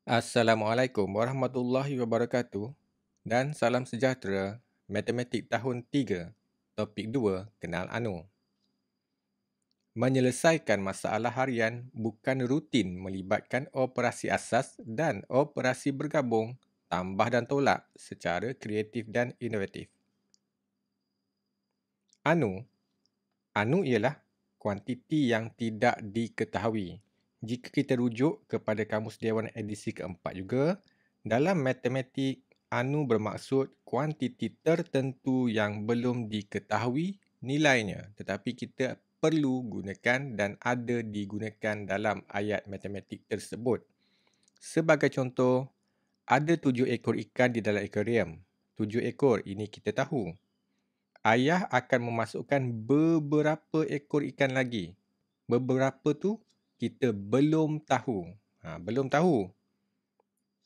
Assalamualaikum warahmatullahi wabarakatuh dan salam sejahtera. Matematik tahun 3, topik 2, kenal anu. Menyelesaikan masalah harian bukan rutin melibatkan operasi asas dan operasi bergabung, tambah dan tolak secara kreatif dan inovatif. Anu Anu ialah kuantiti yang tidak diketahui. Jika kita rujuk kepada Kamus Dewan edisi keempat juga, dalam matematik, anu bermaksud kuantiti tertentu yang belum diketahui nilainya, tetapi kita perlu gunakan dan ada digunakan dalam ayat matematik tersebut. Sebagai contoh, ada 7 ekor ikan di dalam akuarium. 7 ekor, ini kita tahu. Ayah akan memasukkan beberapa ekor ikan lagi. Beberapa tu kita belum tahu. Belum tahu.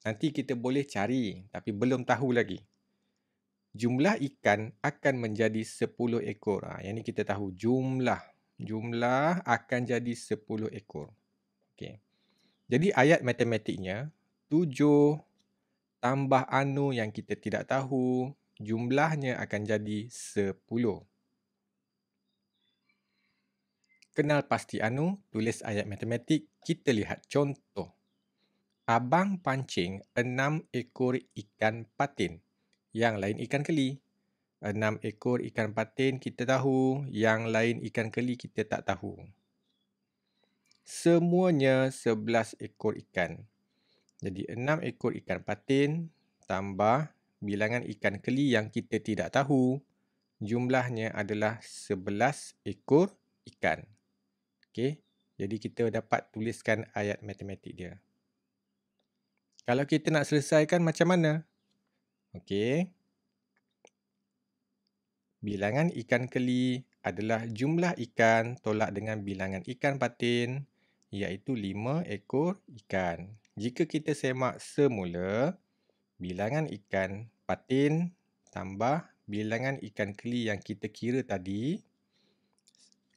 Nanti kita boleh cari tapi belum tahu lagi. Jumlah ikan akan menjadi 10 ekor. Yang ni kita tahu jumlah. Jumlah akan jadi 10 ekor. Okey. Jadi ayat matematiknya 7 tambah anu yang kita tidak tahu, jumlahnya akan jadi 10. Kenal pasti anu, tulis ayat matematik, kita lihat contoh. Abang pancing 6 ekor ikan patin. Yang lain ikan keli. 6 ekor ikan patin kita tahu, yang lain ikan keli kita tak tahu. Semuanya 11 ekor ikan. Jadi 6 ekor ikan patin tambah bilangan ikan keli yang kita tidak tahu, jumlahnya adalah 11 ekor ikan. Okey, jadi kita dapat tuliskan ayat matematik dia. Kalau kita nak selesaikan macam mana? Okey. Bilangan ikan keli adalah jumlah ikan tolak dengan bilangan ikan patin, iaitu 5 ekor ikan. Jika kita semak semula, bilangan ikan patin tambah bilangan ikan keli yang kita kira tadi,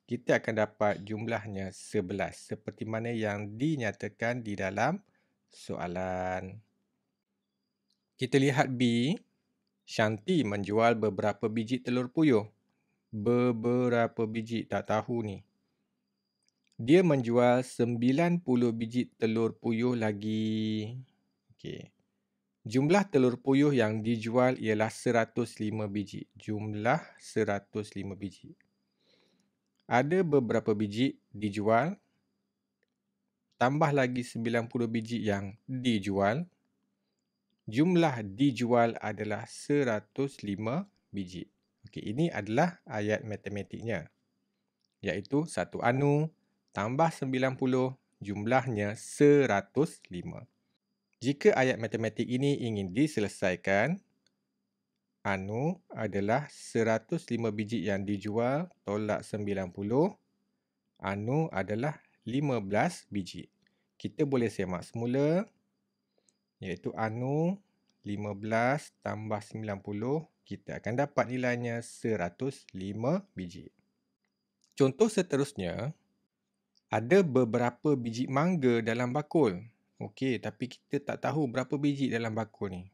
kita akan dapat jumlahnya 11 seperti mana yang dinyatakan di dalam soalan. Kita lihat B. Shanti menjual beberapa biji telur puyuh. Beberapa biji, tak tahu ni. Dia menjual 90 biji telur puyuh lagi. Okey. Jumlah telur puyuh yang dijual ialah 105 biji. Jumlah 105 biji. Ada beberapa biji dijual, tambah lagi 90 biji yang dijual. Jumlah dijual adalah 105 biji. Okey, ini adalah ayat matematiknya. Iaitu 1 anu tambah 90, jumlahnya 105. Jika ayat matematik ini ingin diselesaikan, anu adalah 105 biji yang dijual tolak 90. Anu adalah 15 biji. Kita boleh semak semula, iaitu anu 15 tambah 90, kita akan dapat nilainya 105 biji. Contoh seterusnya, ada beberapa biji mangga dalam bakul. Okey, tapi kita tak tahu berapa biji dalam bakul ni.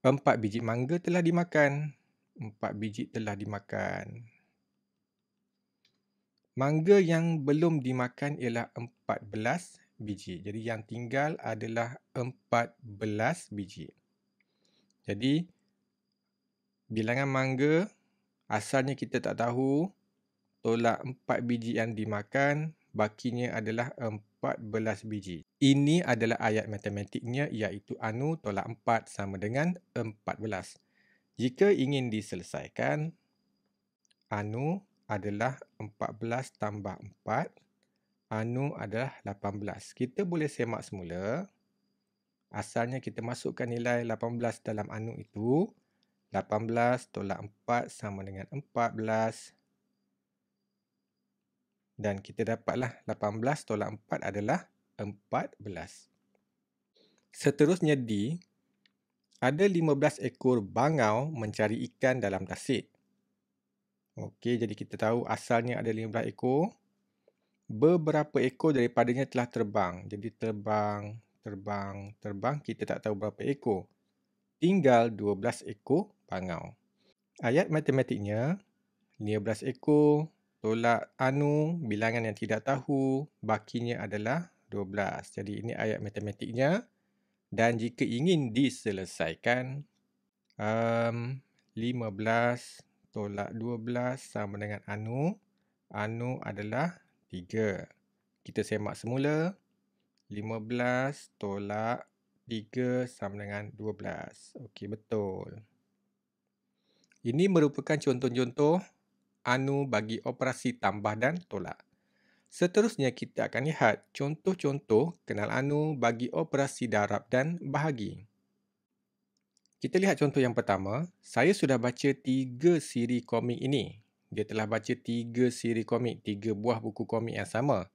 4 biji mangga telah dimakan. 4 biji telah dimakan. Mangga yang belum dimakan ialah 14 biji. Jadi yang tinggal adalah 14 biji. Jadi bilangan mangga asalnya kita tak tahu, tolak 4 biji yang dimakan, bakinya adalah 14 biji. Ini adalah ayat matematiknya, iaitu anu tolak 4 sama dengan 14. Jika ingin diselesaikan, anu adalah 14 tambah 4, anu adalah 18. Kita boleh semak semula. Asalnya kita masukkan nilai 18 dalam anu itu. 18 tolak 4 sama dengan 14. Dan kita dapatlah 18 tolak 4 adalah 14. Seterusnya D. Ada 15 ekor bangau mencari ikan dalam tasik. Okey, jadi kita tahu asalnya ada 15 ekor. Beberapa ekor daripadanya telah terbang. Jadi terbang, kita tak tahu berapa ekor. Tinggal 12 ekor bangau. Ayat matematiknya, 15 ekor tolak bilangan yang tidak tahu, bakinya adalah 12. Jadi ini ayat matematiknya. Dan jika ingin diselesaikan, 15 tolak 12 sama dengan anu adalah 3. Kita semak semula. 15 tolak 3 sama dengan 12. Okey, betul. Ini merupakan contoh-contoh bagi operasi tambah dan tolak. Seterusnya kita akan lihat contoh-contoh kenal bagi operasi darab dan bahagi. Kita lihat contoh yang pertama. Saya sudah baca 3 siri komik ini. Dia telah baca 3 siri komik, 3 buah buku komik yang sama.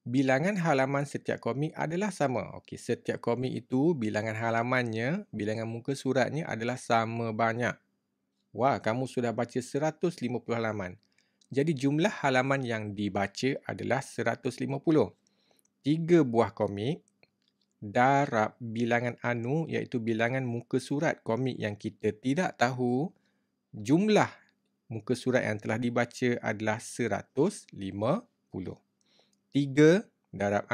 Bilangan halaman setiap komik adalah sama. Okey, setiap komik itu bilangan halamannya, bilangan muka suratnya adalah sama banyak. Wah, kamu sudah baca 150 halaman. Jadi jumlah halaman yang dibaca adalah 150. 3 buah komik darab bilangan iaitu bilangan muka surat komik yang kita tidak tahu, jumlah muka surat yang telah dibaca adalah 150. 3 darab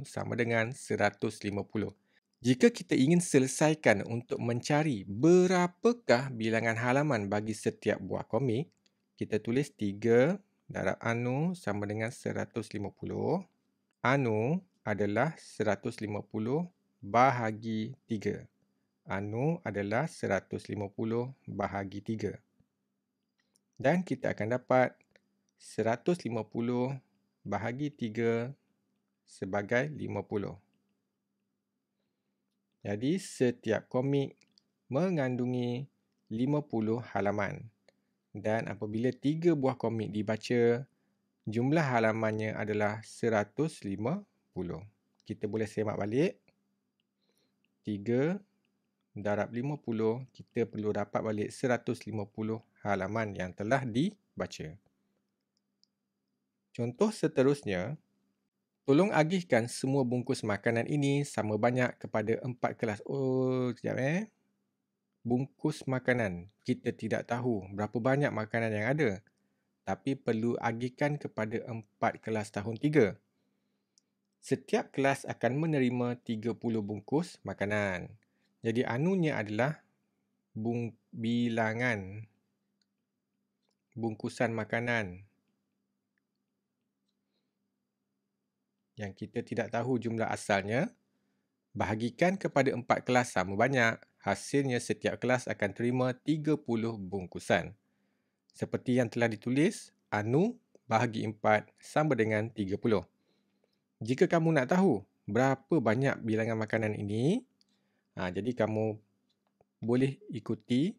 sama dengan 150. Jika kita ingin selesaikan untuk mencari berapakah bilangan halaman bagi setiap buah komik, kita tulis 3 darab sama dengan 150. Adalah 150 bahagi 3. Adalah 150 bahagi 3. Dan kita akan dapat 150 bahagi 3 sebagai 50. Jadi setiap komik mengandungi 50 halaman. Dan apabila 3 buah komik dibaca, jumlah halamannya adalah 150. Kita boleh semak balik. 3 darab 50, kita perlu dapat balik 150 halaman yang telah dibaca. Contoh seterusnya, tolong agihkan semua bungkus makanan ini sama banyak kepada 4 kelas. Sekejap. Bungkus makanan. Kita tidak tahu berapa banyak makanan yang ada. Tapi perlu agihkan kepada 4 kelas tahun 3. Setiap kelas akan menerima 30 bungkus makanan. Jadi adalah bilangan bungkusan makanan yang kita tidak tahu jumlah asalnya. Bahagikan kepada 4 kelas sama banyak. Hasilnya setiap kelas akan terima 30 bungkusan. Seperti yang telah ditulis, bahagi 4 sama dengan 30. Jika kamu nak tahu berapa banyak bilangan makanan ini, jadi kamu boleh ikuti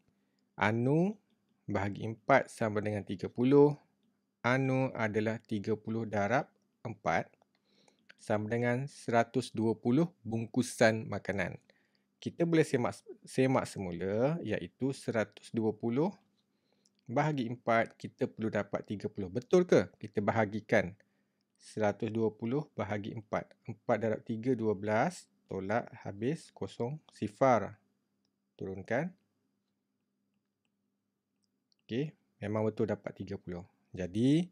bahagi 4 sama dengan 30. Adalah 30 darab 4 sama dengan 120 bungkusan makanan. Kita boleh semak semula, iaitu 120 bahagi 4, kita perlu dapat 30. Betul ke? Kita bahagikan. 120 bahagi 4. 4 darab 3, 12. Tolak, habis, kosong, sifar. Turunkan. Okey, memang betul dapat 30. Jadi,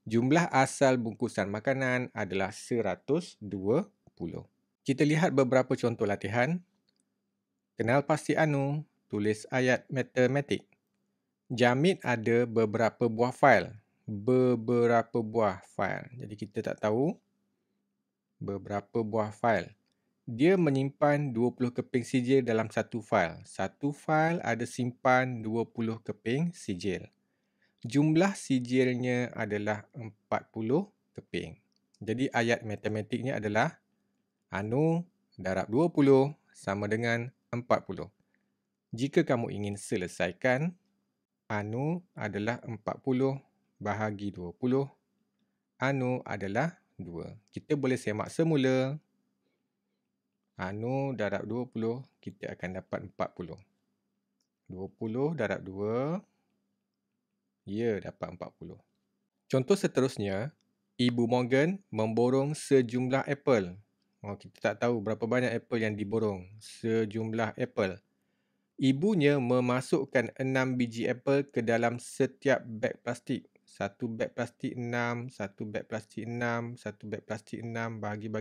jumlah asal bungkusan makanan adalah 120. Kita lihat beberapa contoh latihan. Kenal pasti tulis ayat matematik. Jamid ada beberapa buah fail. Jadi kita tak tahu beberapa buah fail. Dia menyimpan 20 keping sijil dalam satu fail. Satu fail ada simpan 20 keping sijil. Jumlah sijilnya adalah 40 keping. Jadi ayat matematiknya adalah darab 20 sama dengan 40. Jika kamu ingin selesaikan, adalah 40 bahagi 20. Adalah 2. Kita boleh semak semula. Darab 20, kita akan dapat 40. 20 darab 2, dapat 40. Contoh seterusnya, Ibu Morgan memborong sejumlah apel. Kita tak tahu berapa banyak apel yang diborong. Sejumlah apel. Ibunya memasukkan 6 biji apel ke dalam setiap beg plastik. Satu beg plastik 6, satu beg plastik 6, satu beg plastik 6, bagi 6.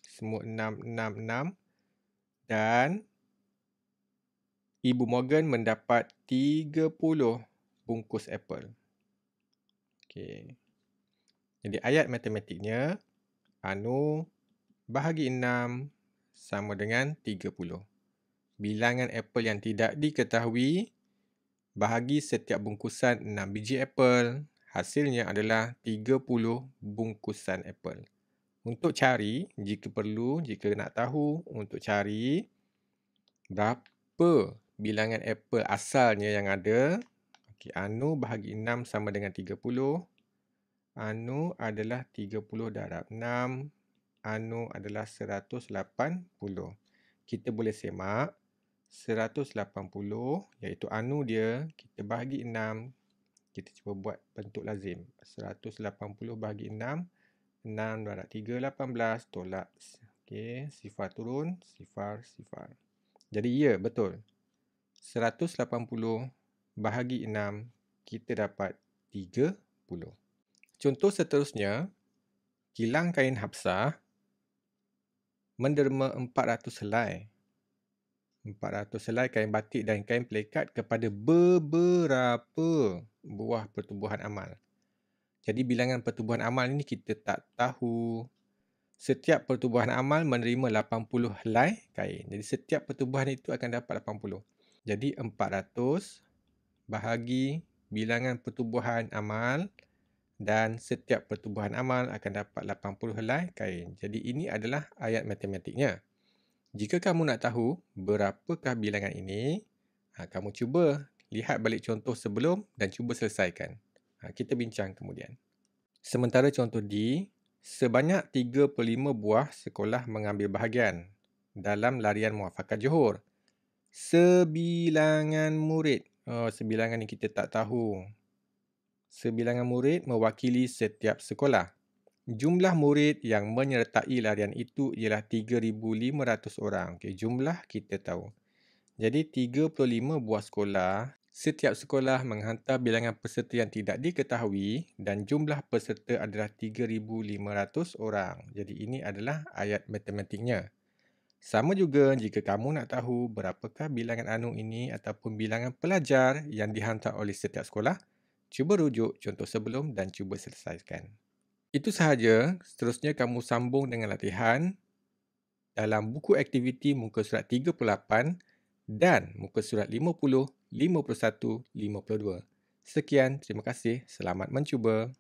Semua 6, 6, 6. Dan Ibu Morgan mendapat 30 bungkus apel. Okey. Jadi ayat matematiknya, Anu bahagi 6 sama dengan 30. Bilangan apel yang tidak diketahui bahagi setiap bungkusan 6 biji apel. Hasilnya adalah 30 bungkusan apel. Untuk cari, jika perlu, jika nak tahu, untuk cari berapa bilangan apel asalnya yang ada. Okey, Anu bahagi 6 sama dengan 30. Anu adalah 30 darab 6. Anu adalah 180. Kita boleh semak 180 iaitu anu dia, kita bahagi 6. Kita cuba buat bentuk lazim. 180 bahagi 6. 6 darab 3, 18. Tolak. Okey, sifar turun. Sifar, sifar. Jadi ya, betul. 180 bahagi 6, kita dapat 30. Contoh seterusnya, kilang kain Hafsah menderma 400 helai. 400 helai kain batik dan kain pelikat kepada beberapa buah pertubuhan amal. Jadi bilangan pertubuhan amal ini kita tak tahu. Setiap pertubuhan amal menerima 80 helai kain. Jadi setiap pertubuhan itu akan dapat 80. Jadi 400 bahagi bilangan pertubuhan amal dan setiap pertubuhan amal akan dapat 80 helai kain. Jadi ini adalah ayat matematiknya. Jika kamu nak tahu berapakah bilangan ini, kamu cuba lihat balik contoh sebelum dan cuba selesaikan. Kita bincang kemudian. Sementara contoh D, sebanyak 35 buah sekolah mengambil bahagian dalam larian muafakat Johor. Sebilangan murid. Sebilangan ni kita tak tahu. Sebilangan murid mewakili setiap sekolah. Jumlah murid yang menyertai larian itu ialah 3,500 orang. Okey, jumlah kita tahu. Jadi 35 buah sekolah. Setiap sekolah menghantar bilangan peserta yang tidak diketahui dan jumlah peserta adalah 3,500 orang. Jadi ini adalah ayat matematiknya. Sama juga jika kamu nak tahu berapakah bilangan anu ini ataupun bilangan pelajar yang dihantar oleh setiap sekolah, cuba rujuk contoh sebelum dan cuba selesaikan. Itu sahaja. Seterusnya kamu sambung dengan latihan dalam buku aktiviti muka surat 38 dan muka surat 50, 51, 52. Sekian, terima kasih. Selamat mencuba.